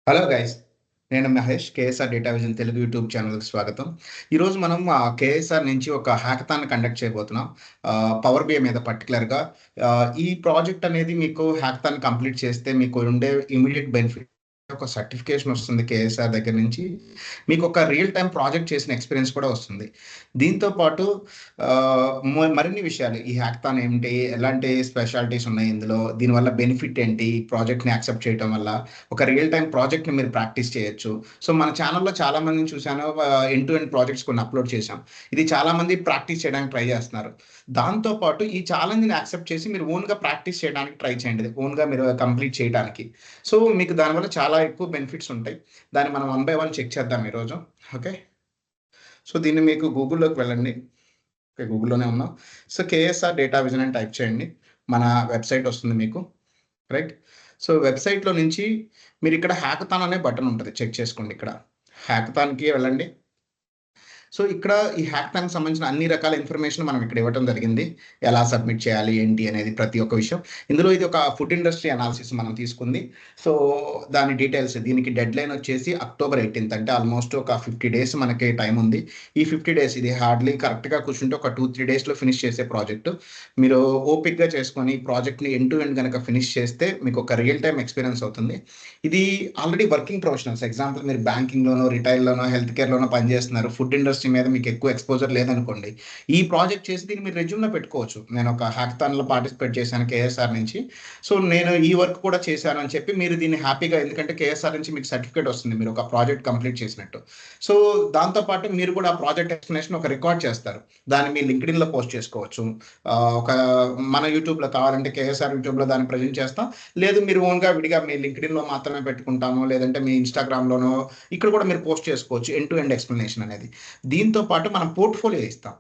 Hello guys, నేను Mahesh. KSR data vision Telugu YouTube ఛానల్కి స్వాగతం. ఈరోజు మనం కేఎస్ఆర్ నుంచి ఒక హ్యాకథాన్ కండక్ట్ చేయబోతున్నాం. పవర్ బిఐ మీద పర్టికులర్గా. ఈ ప్రాజెక్ట్ అనేది మీకు హ్యాకథాన్ కంప్లీట్ చేస్తే మీకు ఉండే ఇమీడియట్ బెనిఫిట్ ఒక సర్టిఫికేషన్ వస్తుంది కేఎస్ఆర్ దగ్గర నుంచి. మీకు ఒక రియల్ టైం ప్రాజెక్ట్ చేసిన ఎక్స్పీరియన్స్ కూడా వస్తుంది. దీంతో పాటు మరిన్ని విషయాలు, ఈ హ్యాకథాన్ ఏంటి, ఎలాంటి స్పెషాలిటీస్ ఉన్నాయి ఇందులో, దీనివల్ల బెనిఫిట్ ఏంటి, ఈ ప్రాజెక్ట్ని యాక్సెప్ట్ చేయడం వల్ల ఒక రియల్ టైం ప్రాజెక్ట్ని మీరు ప్రాక్టీస్ చేయొచ్చు. సో మన ఛానల్లో చాలా మందిని చూశాను, ఎండ్ టు ఎండ్ ప్రాజెక్ట్స్ కొన్ని అప్లోడ్ చేశాం. ఇది చాలా మంది ప్రాక్టీస్ చేయడానికి ట్రై చేస్తున్నారు. దాంతో పాటు ఈ ఛాలెంజ్ని యాక్సెప్ట్ చేసి మీరు ఓన్గా ప్రాక్టీస్ చేయడానికి ట్రై చేయండి, ఓన్గా మీరు కంప్లీట్ చేయడానికి. సో మీకు దానివల్ల చాలా ఎక్కువ బెనిఫిట్స్ ఉంటాయి. దాన్ని మనం 1 బై 1 చెక్ చేద్దాం ఈరోజు. ఓకే, సో దీన్ని మీకు గూగుల్లోకి వెళ్ళండి. ఓకే, గూగుల్లోనే ఉన్నాం. సో కేఎస్ఆర్ డేటా విజన్ అని టైప్ చేయండి, మన వెబ్సైట్ వస్తుంది మీకు. రైట్, సో వెబ్సైట్లో నుంచి మీరు ఇక్కడ హ్యాకథాన్ అనే బటన్ ఉంటుంది, చెక్ చేసుకోండి. ఇక్కడ హ్యాకథాన్కి వెళ్ళండి. సో ఇక్కడ ఈ హ్యాకథాన్కి సంబంధించిన అన్ని రకాల ఇన్ఫర్మేషన్ మనం ఇక్కడ ఇవ్వడం జరిగింది. ఎలా సబ్మిట్ చేయాలి ఏంటి అనేది ప్రతి ఒక్క విషయం ఇందులో. ఇది ఒక ఫుడ్ ఇండస్ట్రీ అనాలిసిస్ మనం తీసుకుంది. సో దాని డీటెయిల్స్, దీనికి డెడ్ లైన్ వచ్చేసి October 18th, అంటే ఆల్మోస్ట్ ఒక 50 days మనకి టైం ఉంది. ఈ 50 days ఇది హార్డ్లీ కరెక్ట్గా కూర్చుంటే ఒక 2-3 daysలో ఫినిష్ చేసే ప్రాజెక్టు. మీరు ఓపిక్గా చేసుకొని ఈ ప్రాజెక్ట్ని ఎండ్ టు ఎండ్ కనుక ఫినిష్ చేస్తే మీకు ఒక రియల్ టైం ఎక్స్పీరియన్స్ అవుతుంది. ఇది ఆల్రెడీ వర్కింగ్ ప్రొఫెషనల్స్, ఎగ్జాంపుల్ మీరు బ్యాంకింగ్లోనో, రిటైల్లోనో, హెల్త్ కేర్లోనో పనిచేస్తున్నారు, ఫుడ్ ఇండస్ట్రీ మీద మీకు ఎక్కువ ఎక్స్పోజర్ లేదనుకోండి, ఈ ప్రాజెక్ట్ చేసి దీన్ని మీరు రెజ్యూమ్లో పెట్టుకోవచ్చు. నేను ఒక హ్యాకథాన్లో పార్టిసిపేట్ చేశాను కేఎస్ఆర్ నుంచి, సో నేను ఈ వర్క్ కూడా చేశాను అని చెప్పి మీరు దీన్ని హ్యాపీగా, ఎందుకంటే కేఎస్ఆర్ నుంచి మీకు సర్టిఫికేట్ వస్తుంది మీరు ఒక ప్రాజెక్ట్ కంప్లీట్ చేసినట్టు. సో దాంతోపాటు మీరు కూడా ఆ ప్రాజెక్ట్ ఎక్స్ప్లెనేషన్ ఒక రికార్డ్ చేస్తారు, దాన్ని మీ లింక్డ్ఇన్లో పోస్ట్ చేసుకోవచ్చు. ఒక మన యూట్యూబ్లో కావాలంటే కేఎస్ఆర్ యూట్యూబ్లో దాన్ని ప్రజెంట్ చేస్తాం. లేదు మీరు ఓన్గా విడిగా మీ లింక్డ్ఇన్లో మాత్రమే పెట్టుకుంటాము, లేదంటే మీ ఇన్స్టాగ్రామ్లోనో ఇక్కడ కూడా మీరు పోస్ట్ చేసుకోవచ్చు ఎండ్ టు ఎండ్ ఎక్స్ప్లెనేషన్ అనేది. దీంతో పాటు మనం పోర్ట్ఫోలియో ఇస్తాం.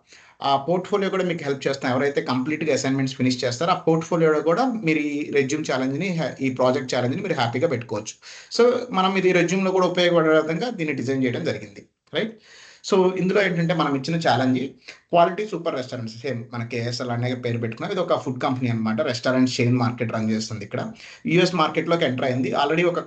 ఆ పోర్ట్ఫోలియో కూడా మీకు హెల్ప్ చేస్తాం. ఎవరైతే కంప్లీట్గా అసైన్మెంట్స్ ఫినిష్ చేస్తారో ఆ పోర్ట్ఫోలియోలో కూడా మీరు ఈ రెజ్యూమ్ ఛాలెంజ్ని, ఈ ప్రాజెక్ట్ ఛాలెంజ్ని మీరు హ్యాపీగా పెట్టుకోవచ్చు. సో మనం ఇది రెజ్యూమ్లో కూడా ఉపయోగపడే విధంగా దీన్ని డిజైన్ చేయడం జరిగింది. రైట్, సో ఇందులో ఏంటంటే మనం ఇచ్చిన challenge quality super restaurants, same మన కేఎస్ఎల్ అనే పేరు పెట్టుకున్నాం. ఇది ఒక ఫుడ్ కంపెనీ అనమాట, రెస్టారెంట్ చైన్ మార్కెట్ రన్ చేస్తుంది. ఇక్కడ యుఎస్ మార్కెట్లోకి ఎంటర్ అయింది, ఆల్రెడీ ఒక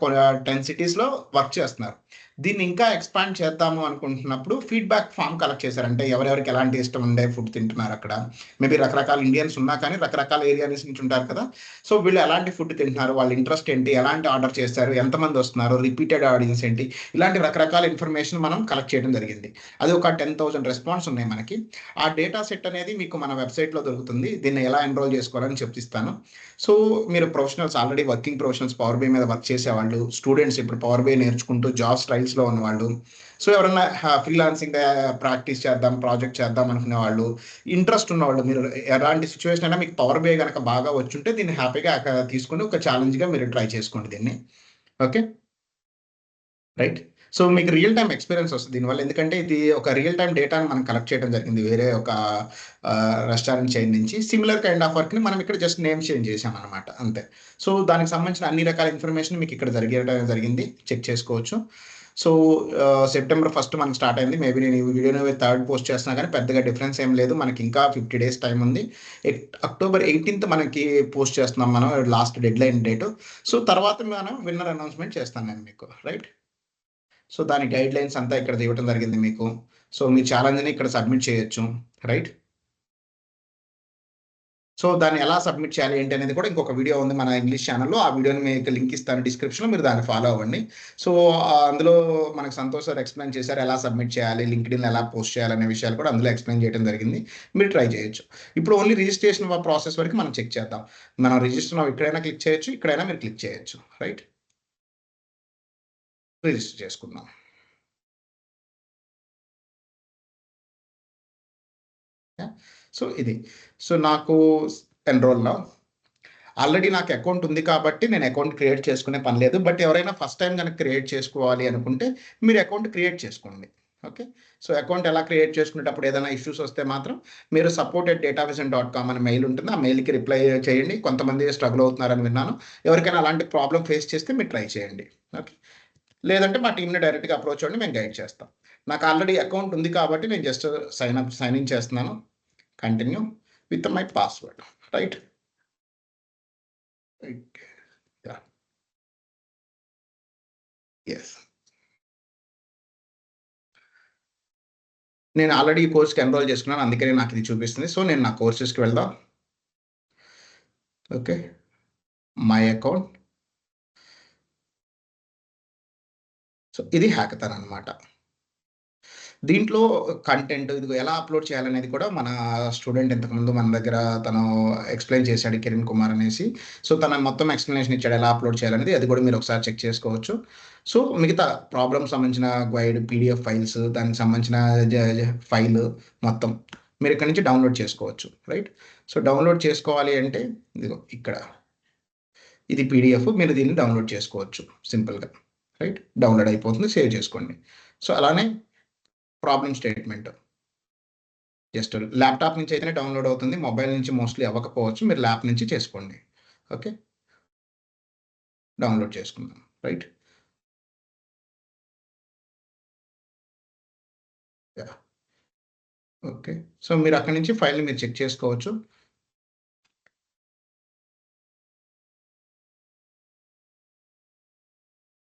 10 cities వర్క్ చేస్తున్నారు. దీన్ని ఇంకా ఎక్స్పాండ్ చేద్దాము అనుకుంటున్నప్పుడు ఫీడ్బ్యాక్ ఫామ్ కలెక్ట్ చేశారంటే ఎవరెవరికి ఎలాంటి ఇష్టం ఉండే ఫుడ్ తింటున్నారు అక్కడ. మేబీ రకరకాల ఇండియన్స్ ఉన్నా కానీ రకరకాల ఏరియాస్ నుంచి ఉంటారు కదా. సో వీళ్ళు ఎలాంటి ఫుడ్ తింటున్నారు, వాళ్ళ ఇంట్రెస్ట్ ఏంటి, ఎలాంటి ఆర్డర్ చేస్తారు, ఎంతమంది వస్తున్నారు, రిపీటెడ్ ఆడియన్స్ ఏంటి, ఇలాంటి రకరకాల ఇన్ఫర్మేషన్ మనం కలెక్ట్ చేయడం జరిగింది. అది ఒక 10,000 రెస్పాన్స్ ఉన్నాయి మనకి. ఆ డేటా సెట్ అనేది మీకు మన వెబ్సైట్లో దొరుకుతుంది. దీన్ని ఎలా ఎన్రోల్ చేసుకోవాలని చెప్తాను. సో మీరు professionals, already working professionals, power by మీద వర్క్ చేసేవాళ్ళు, స్టూడెంట్స్ ఇప్పుడు పవర్ బై నేర్చుకుంటూ జాబ్స్ ట్రైల్స్లో ఉన్నవాళ్ళు, సో ఎవరన్నా ఫ్రీలాన్సింగ్ ప్రాక్టీస్ చేద్దాం, ప్రాజెక్ట్ చేద్దాం అనుకునే వాళ్ళు, ఇంట్రెస్ట్ ఉన్నవాళ్ళు, మీరు ఎలాంటి సిచ్యువేషన్ అయినా మీకు పవర్ బై కనుక బాగా వచ్చుంటే దీన్ని హ్యాపీగా తీసుకుని ఒక ఛాలెంజ్గా మీరు ట్రై చేసుకోండి దీన్ని. Okay, right. సో మీకు రియల్ టైమ్ ఎక్స్పీరియన్స్ వస్తుంది దీనివల్ల, ఎందుకంటే ఇది ఒక రియల్ టైమ్ డేటాని మనం కలెక్ట్ చేయడం జరిగింది వేరే ఒక రెస్టారెంట్ చైన్ నుంచి. సిమిలర్ కైండ్ ఆఫ్ వర్క్ని మనం ఇక్కడ జస్ట్ నేమ్ చేంజ్ చేసామన్నమాట, అంతే. సో దానికి సంబంధించిన అన్ని రకాల ఇన్ఫర్మేషన్ మీకు ఇక్కడ జరిగింది, చెక్ చేసుకోవచ్చు. సో September 1st మనకి స్టార్ట్ అయింది. మేబీ నేను ఈ వీడియోని 3rd పోస్ట్ చేస్తున్నా కానీ పెద్దగా డిఫరెన్స్ ఏం లేదు, మనకి ఇంకా 50 days టైం ఉంది. October 18th మనకి పోస్ట్ చేస్తున్నాం మనం, last dead line date. So తర్వాత మనం విన్నర్ అనౌన్స్మెంట్ చేస్తాను నేను మీకు. రైట్, సో దాని గైడ్ లైన్స్ అంతా ఇక్కడ ఇవ్వటం జరిగింది మీకు. సో మీ ఛాలెంజ్ని ఇక్కడ సబ్మిట్ చేయొచ్చు. రైట్, సో దాన్ని ఎలా సబ్మిట్ చేయాలి ఏంటి అనేది కూడా ఇంకొక వీడియో ఉంది మన ఇంగ్లీష్ ఛానల్లో. ఆ వీడియోని మీకు లింక్ ఇస్తాను డిస్క్రిప్షన్లో, మీరు దాన్ని ఫాలో అవ్వండి. సో అందులో మనకు సంతోష్ సార్ ఎక్స్ప్లెయిన్ చేశారు ఎలా సబ్మిట్ చేయాలి, లింక్డ్ఇన్ ఎలా పోస్ట్ చేయాలనే విషయాలు కూడా అందులో ఎక్స్ప్లెయిన్ చేయడం జరిగింది. మీరు ట్రై చేయొచ్చు. ఇప్పుడు ఓన్లీ రిజిస్ట్రేషన్ ప్రాసెస్ వరకు మనం చెక్ చేద్దాం. మనం రిజిస్టర్ ఇక్కడైనా క్లిక్ చేయొచ్చు, ఇక్కడైనా మీరు క్లిక్ చేయొచ్చు. రైట్, రిజిస్టర్ చేసుకుందాం. సో ఇది, సో నాకు ఎన్రోల్‌లో ఆల్రెడీ నాకు అకౌంట్ ఉంది కాబట్టి నేను అకౌంట్ క్రియేట్ చేసుకునే పని లేదు. బట్ ఎవరైనా ఫస్ట్ టైం కనుక క్రియేట్ చేసుకోవాలి అనుకుంటే మీరు అకౌంట్ క్రియేట్ చేసుకోండి. ఓకే, సో అకౌంట్ ఎలా క్రియేట్ చేసుకునేటప్పుడు ఏదైనా ఇష్యూస్ వస్తే మాత్రం మీరు support@datavision.com అనే మెయిల్ ఉంటుంది, ఆ మెయిల్‌కి రిప్లై చేయండి. కొంతమంది స్ట్రగుల్ అవుతున్నారని విన్నాను. ఎవరికైనా అలాంటి ప్రాబ్లమ్ ఫేస్ చేస్తే మీరు ట్రై చేయండి. ఓకే, లేదంటే మా టీమ్‌ని డైరెక్ట్‌గా అప్రోచ్ అవ్వండి, మేము గైడ్ చేస్తాం. నాకు ఆల్రెడీ అకౌంట్ ఉంది కాబట్టి నేను జస్ట్ సైన్ ఇన్ చేస్తున్నాను. Continue with my password. Right, right. Yes. నేను ఆల్రెడీ ఈ కోర్స్‌కి ఎన్రోల్ చేసుకున్నాను. అందుకనే నాకిది చూపిస్తుంది. సో, నేను నా కోర్సెస్‌కి వెళ్దాం. ఓకే. My account. సో, ఇది హ్యాకథాన్ అనమాట. దీంట్లో కంటెంట్ ఇదిగో ఎలా అప్‌లోడ్ చేయాలనేది కూడా మన స్టూడెంట్ ఇంతకుముందు మన దగ్గర తను ఎక్స్‌ప్లెయిన్ చేశాడు కిరణ్ కుమార్ అనేసి. సో, తను మొత్తం ఎక్స్‌ప్లనేషన్ ఇచ్చాడు ఎలా అప్‌లోడ్ చేయాలనేది. అది కూడా మీరు ఒకసారి చెక్ చేసుకోవచ్చు. సో, మిగతా ప్రాబ్లమ్‌కి సంబంధించిన గైడ్, పీడీఎఫ్ ఫైల్స్ దానికి సంబంధించిన జ జ ఫైల్ మొత్తం మీరు ఇక్కడి నుంచి డౌన్‌లోడ్ చేసుకోవచ్చు. రైట్. సో, డౌన్‌లోడ్ చేసుకోవాలి అంటే ఇదిగో ఇక్కడ ఇది పీడీఎఫ్ మీరు దీన్ని డౌన్‌లోడ్ చేసుకోవచ్చు సింపుల్‌గా. రైట్. డౌన్‌లోడ్ అయిపోతుంది. సేవ్ చేసుకోండి. సో, అలానే ప్రాబ్లమ్ స్టేట్‌మెంట్. జస్ట్ ల్యాప్‌టాప్ నుంచి అయితేనే డౌన్‌లోడ్ అవుతుంది. మొబైల్ నుంచి మోస్ట్‌లీ అవ్వకపోవచ్చు. మీరు ల్యాప్ నుంచి చేసుకోండి. ఓకే. డౌన్‌లోడ్ చేసుకుందాం. రైట్. యాహ్! ఓకే. సో, మీరు అక్కడి నుంచి ఫైల్‌ని మీరు చెక్ చేసుకోవచ్చు.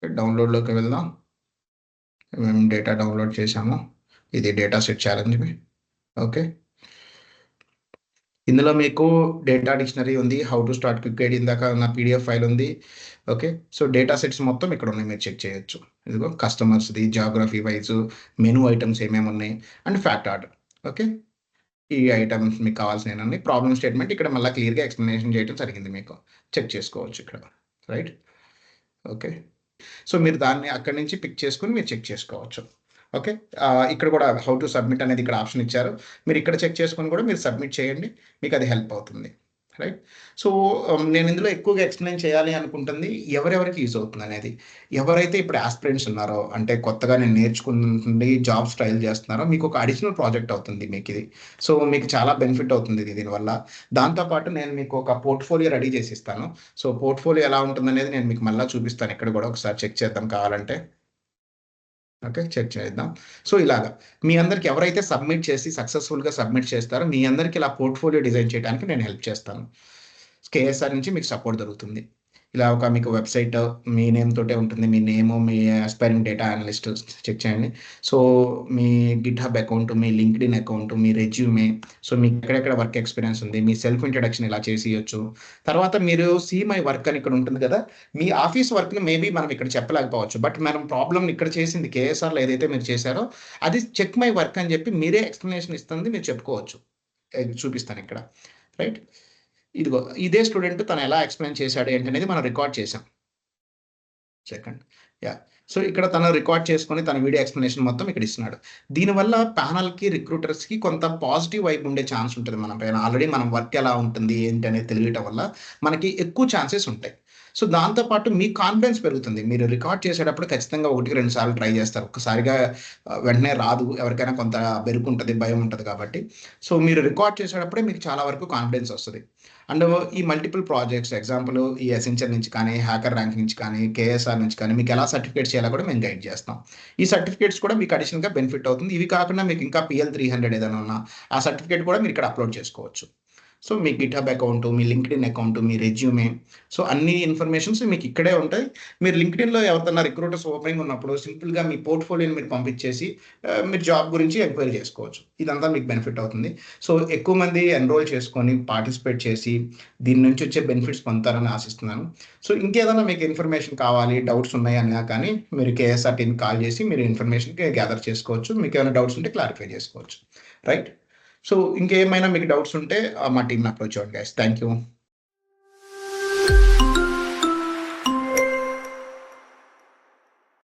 డౌన్‌లోడ్‌లోకి వెళ్దాం. మేము డేటా డౌన్‌లోడ్ చేశాము. ఇది డేటా సెట్ ఛాలెంజ్‌వి. ఓకే. ఇందులో మీకు డేటా డిక్షనరీ ఉంది. How to start quick guide ఇందాక ఉన్న పీడీఎఫ్ ఫైల్ ఉంది. ఓకే. సో, డేటా సెట్స్ మొత్తం ఇక్కడ ఉన్నాయి. మీరు చెక్ చేయొచ్చు. ఇదిగో కస్టమర్స్‌ది, జియోగ్రఫీ వైస్, మెనూ ఐటెమ్స్ ఏమేమి ఉన్నాయి అండ్ ఫ్యాక్ట్ ఆర్డర్. ఓకే. ఈ ఐటెమ్స్ మీకు కావాల్సినయన్నీ ప్రాబ్లమ్ స్టేట్‌మెంట్ ఇక్కడ మళ్ళా క్లియర్‌గా ఎక్స్‌ప్లనేషన్ చేయడం జరిగింది మీకు. చెక్ చేసుకోవచ్చు ఇక్కడ. రైట్. ఓకే. సో, మీరు దాన్ని అక్కడి నుంచి పిక్ చేసుకొని మీరు చెక్ చేసుకోవచ్చు. ఓకే. ఇక్కడ కూడా హౌ టు సబ్మిట్ అనేది ఇక్కడ ఆప్షన్ ఇచ్చారు. మీరు ఇక్కడ చెక్ చేసుకొని కూడా మీరు సబ్మిట్ చేయండి. మీకది హెల్ప్ అవుతుంది. రైట్. సో, నేను ఇందులో ఎక్కువగా ఎక్స్‌ప్లెయిన్ చేయాలి అనుకుంటుంది ఎవరెవరికి యూజ్ అవుతుందనేది. ఎవరైతే ఇప్పుడు యాస్పిరెంట్స్ ఉన్నారో అంటే కొత్తగా నేను నేర్చుకుంటుండి జాబ్స్ ట్రైల్ చేస్తున్నారో మీకొక అడిషనల్ ప్రాజెక్ట్ అవుతుంది మీకిది. సో, మీకు చాలా బెనిఫిట్ అవుతుంది ఇది దీనివల్ల. దాంతో పాటు నేను మీకు ఒక పోర్ట్‌ఫోలియో రెడీ చేసి ఇస్తాను. సో, పోర్ట్‌ఫోలియో ఎలా ఉంటుందనేది నేను మీకు మళ్ళా చూపిస్తాను ఇక్కడ కూడా ఒకసారి చెక్ చేద్దాం కావాలంటే. ఓకే. చెక్ చేద్దాం. సో, ఇలాగ మీ అందరికి ఎవరైతే సబ్మిట్ చేసి సక్సెస్‌ఫుల్‌గా సబ్మిట్ చేస్తారో మీ అందరికి ఇలా పోర్ట్‌ఫోలియో డిజైన్ చేయడానికి నేను హెల్ప్ చేస్తాను. కేఎస్ఆర్ నుంచి మీకు సపోర్ట్ దొరుకుతుంది. ఇలా ఒక మీకు వెబ్‌సైట్ మీ నేమ్ తోటే ఉంటుంది. మీ నేము, మీ ఆస్పైరింగ్ డేటా అనలిస్ట్ చెక్ చేయండి. సో, మీ గిట్‌హబ్ అకౌంట్, మీ లింక్డ్ఇన్ అకౌంట్, మీ రెజ్యూమే, సో, మీకు ఎక్కడెక్కడ వర్క్ ఎక్స్‌పీరియన్స్ ఉంది. మీ సెల్ఫ్ ఇంట్రడక్షన్ ఇలా చేసియొచ్చు. తర్వాత మీరు సీ మై వర్క్ అని ఇక్కడ ఉంటుంది కదా! మీ ఆఫీస్ వర్క్‌ని మేబీ మనం ఇక్కడ చెప్పలేకపోవచ్చు. బట్ మనం ప్రాబ్లమ్‌ని ఇక్కడ చేసింది కేఎస్ఆర్‌లో ఏదైతే మీరు చేశారో అది చెక్ మై వర్క్ అని చెప్పి మీరే ఎక్స్‌ప్లనేషన్ ఇస్తుంది మీరు చెప్పుకోవచ్చు. చూపిస్తానిక్కడ. రైట్. ఇదిగో ఇదే స్టూడెంట్ తను ఎలా ఎక్స్‌ప్లెయిన్ చేశాడు ఏంటనేది మనం రికార్డ్ చేసాం. సెకండ్. యాహ్! సో, ఇక్కడ తను రికార్డ్ చేసుకొని తన వీడియో ఎక్స్‌ప్లనేషన్ మొత్తం ఇక్కడ ఇస్తున్నాడు. దీనివల్ల ప్యానెల్‌కి, రిక్రూటర్స్‌కి కొంత పాజిటివ్ వైబ్ ఉండే ఛాన్స్ ఉంటది మన పైన. ఆల్రెడీ మనం వర్క్ ఎలా ఉంటుంది, ఏంటి అనేది తెలియటం వల్ల మనకి ఎక్కువ ఛాన్సెస్ ఉంటాయి. సో, దాంతో పాటు మీ కాన్ఫిడెన్స్ పెరుగుతుంది. మీరు రికార్డ్ చేసేటప్పుడు ఖచ్చితంగా 1, 2 సార్లు ట్రై చేస్తారు. ఒక్కసారిగా వెంటనే రాదు. ఎవరికైనా కొంత బెరుకుంటది, భయం ఉంటది కాబట్టి. సో, మీరు రికార్డ్ చేసేటప్పుడే మీకు చాలా వరకు కాన్ఫిడెన్స్ వస్తది. అండ్ ఈ మల్టిపుల్ ప్రాజెక్ట్స్ ఎగ్జాంపుల్ ఈ ఎసెన్షియల్ నుంచి కానీ, హ్యాకర్ ర్యాంక్ నుంచి కానీ, కేఎస్ఆర్ నుంచి కానీ మీకెలా సర్టిఫికేట్స్ చేయాలో కూడా మేము గైడ్ చేస్తాం. ఈ సర్టిఫికేట్స్ కూడా మీకు అడిషనల్‌గా బెనిఫిట్ అవుతుంది. ఇవి కాకుండా మీకు ఇంకా పీఎల్ 300 ఏదైనా ఉన్నా, ఆ సర్టిఫికేట్ కూడా మీరు ఇక్కడ అప్‌లోడ్ చేసుకోవచ్చు. సో, మీ గిట్‌హబ్ అకౌంటు, మీ లింక్డ్ఇన్ అకౌంటు, మీ రెజ్యూమే సో, అన్ని ఇన్ఫర్మేషన్స్ మీకు ఇక్కడే ఉంటాయి. మీరు లింక్డ్ఇన్‌లో ఎవరిదన్నా రిక్రూటర్స్ ఓపెనింగ్ ఉన్నప్పుడు సింపుల్‌గా మీ పోర్ట్‌ఫోలియోని మీరు పంపించేసి మీరు జాబ్ గురించి ఎంక్వైరీ చేసుకోవచ్చు. ఇదంతా మీకు బెనిఫిట్ అవుతుంది. సో, ఎక్కువ మంది ఎన్రోల్ చేసుకొని, పార్టిసిపేట్ చేసి, దీని నుంచి వచ్చే బెనిఫిట్స్ పొందుతారని ఆశిస్తున్నాను. సో, ఇంకేదైనా మీకు ఇన్ఫర్మేషన్ కావాలి, డౌట్స్ ఉన్నాయన్నా కానీ మీరు కేఎస్ఆర్ టీమ్‌కి కాల్ చేసి మీరు ఇన్ఫర్మేషన్ గ్యాదర్ చేసుకోవచ్చు. మీకేమైనా డౌట్స్ ఉంటే క్లారిఫై చేసుకోవచ్చు. రైట్. సో, ఇంకేమైనా మీకు డౌట్స్ ఉంటే మా టీమ్‌ని అప్రోచ్ అవ్వండి గైస్. Thank you.